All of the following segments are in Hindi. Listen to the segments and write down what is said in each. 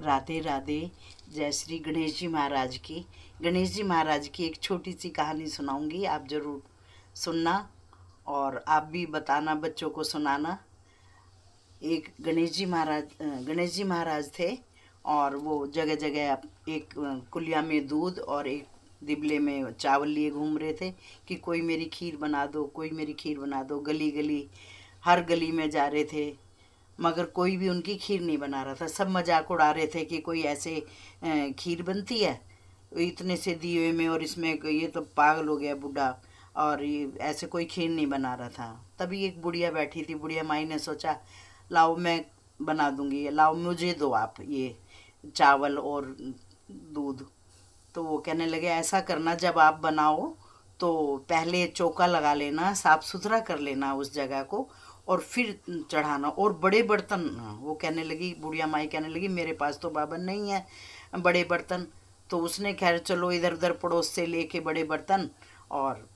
राधे राधे। जय श्री गणेश जी महाराज की। गणेश जी महाराज की एक छोटी सी कहानी सुनाऊंगी, आप ज़रूर सुनना और आप भी बताना, बच्चों को सुनाना। एक गणेश जी महाराज थे और वो जगह जगह एक कुलिया में दूध और एक दिबले में चावल लिए घूम रहे थे कि कोई मेरी खीर बना दो, कोई मेरी खीर बना दो। गली गली, हर गली में जा रहे थे, मगर कोई भी उनकी खीर नहीं बना रहा था। सब मजाक उड़ा रहे थे कि कोई ऐसे खीर बनती है इतने से दिए में, और इसमें ये तो पागल हो गया बूढ़ा, और ये ऐसे कोई खीर नहीं बना रहा था। तभी एक बुढ़िया बैठी थी। बुढ़िया माई ने सोचा, लाओ मैं बना दूंगी, लाओ मुझे दो आप ये चावल और दूध। तो वो कहने लगे, ऐसा करना, जब आप बनाओ तो पहले चौका लगा लेना, साफ सुथरा कर लेना उस जगह को, और फिर चढ़ाना, और बड़े बर्तन। वो कहने लगी, बुढ़िया माई कहने लगी, मेरे पास तो बाबा नहीं है बड़े बर्तन। तो उसने खैर चलो इधर उधर पड़ोस से लेके बड़े बर्तन और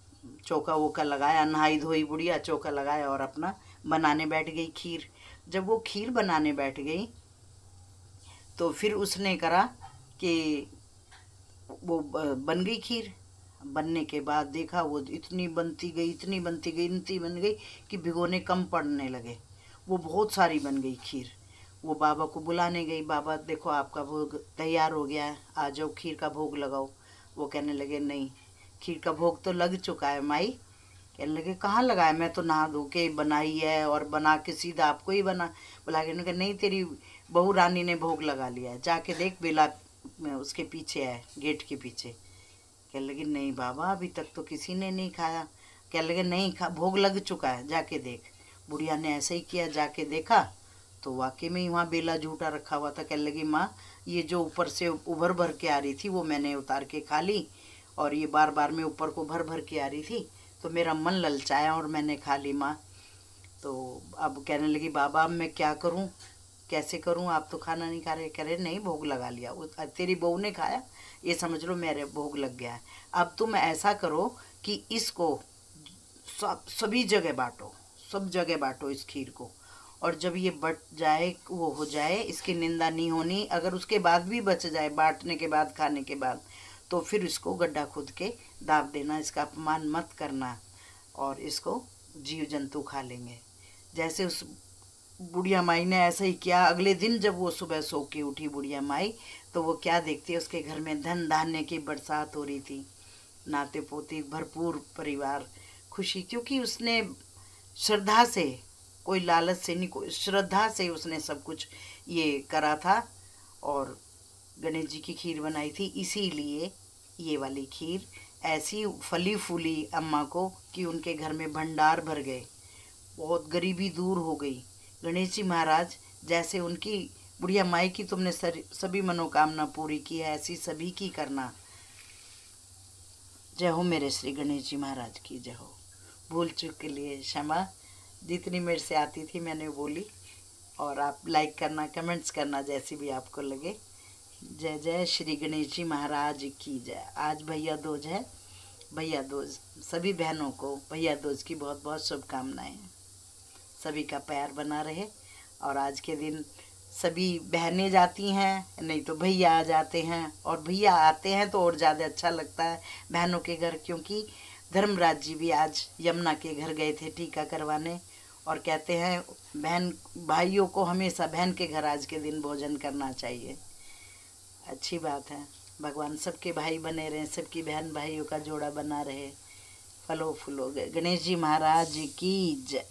चौका वोका लगाया। नहाई धोई बुढ़िया, चौका लगाया और अपना बनाने बैठ गई खीर। जब वो खीर बनाने बैठ गई तो फिर उसने करा कि वो बन गई खीर। बनने के बाद देखा वो इतनी बनती गई, इतनी बनती गई, इतनी बन गई कि भिगोने कम पड़ने लगे। वो बहुत सारी बन गई खीर। वो बाबा को बुलाने गई, बाबा देखो आपका भोग तैयार हो गया है, आ जाओ खीर का भोग लगाओ। वो कहने लगे, नहीं, खीर का भोग तो लग चुका है माई। कहने लगे, कहाँ लगा है? मैं तो नहा धो के बनाई है और बना के सीधा आपको ही बना बुला के। कहा, नहीं, तेरी बहू रानी ने भोग लगा लिया है, जाके देख, बेला उसके पीछे है, गेट के पीछे। कहने लगे, नहीं बाबा, अभी तक तो किसी ने नहीं खाया। कहने लगे, नहीं खा, भोग लग चुका है, जाके देख। बुढ़िया ने ऐसे ही किया, जाके देखा तो वाकई में ही वहाँ बेला झूठा रखा हुआ था। कहने लगी, माँ, ये जो ऊपर से उभर भर के आ रही थी वो मैंने उतार के खा ली, और ये बार बार में ऊपर को भर भर के आ रही थी तो मेरा मन ललचाया और मैंने खा ली माँ। तो अब कहने लगी, बाबा अब मैं क्या करूँ, कैसे करूँ, आप तो खाना नहीं खा रहे। कह रहे, नहीं, भोग लगा लिया, तेरी बहू ने खाया, ये समझ लो मेरे भोग लग गया है। अब तुम ऐसा करो कि इसको सभी जगह बांटो, सब जगह बांटो इस खीर को, और जब ये बट जाए, वो हो जाए, इसकी निंदा नहीं होनी। अगर उसके बाद भी बच जाए, बांटने के बाद, खाने के बाद, तो फिर इसको गड्ढा खुद के दाब देना, इसका अपमान मत करना, और इसको जीव जंतु खा लेंगे। जैसे उस बुढ़िया माई ने ऐसा ही किया। अगले दिन जब वो सुबह सो के उठी बुढ़िया माई, तो वो क्या देखती है, उसके घर में धन धान्य की बरसात हो रही थी, नाते पोती भरपूर परिवार, खुशी, क्योंकि उसने श्रद्धा से, कोई लालच से नहीं, कोई श्रद्धा से उसने सब कुछ ये करा था और गणेश जी की खीर बनाई थी। इसीलिए ये वाली खीर ऐसी फली फूली अम्मा को कि उनके घर में भंडार भर गए, बहुत गरीबी दूर हो गई। गणेश जी महाराज, जैसे उनकी बुढ़िया माई की तुमने सभी मनोकामना पूरी की है, ऐसी सभी की करना। जय हो मेरे श्री गणेश जी महाराज की जय हो। भूल चूक के लिए क्षमा, जितनी मेरे से आती थी मैंने बोली। और आप लाइक करना, कमेंट्स करना, जैसी भी आपको लगे। जय जय श्री गणेश जी महाराज की जय। आज भैया दूज है, भैया दूज सभी बहनों को भैया दूज की बहुत बहुत शुभकामनाएं। सभी का प्यार बना रहे, और आज के दिन सभी बहनें जाती हैं, नहीं तो भैया आ जाते हैं, और भैया आते हैं तो और ज़्यादा अच्छा लगता है बहनों के घर, क्योंकि धर्मराज जी भी आज यमुना के घर गए थे टीका करवाने, और कहते हैं बहन भाइयों को हमेशा बहन के घर आज के दिन भोजन करना चाहिए। अच्छी बात है। भगवान सबके भाई बने रहें, सबकी बहन भाइयों का जोड़ा बना रहे, फलो फूलो। गणेश जी महाराज की जय।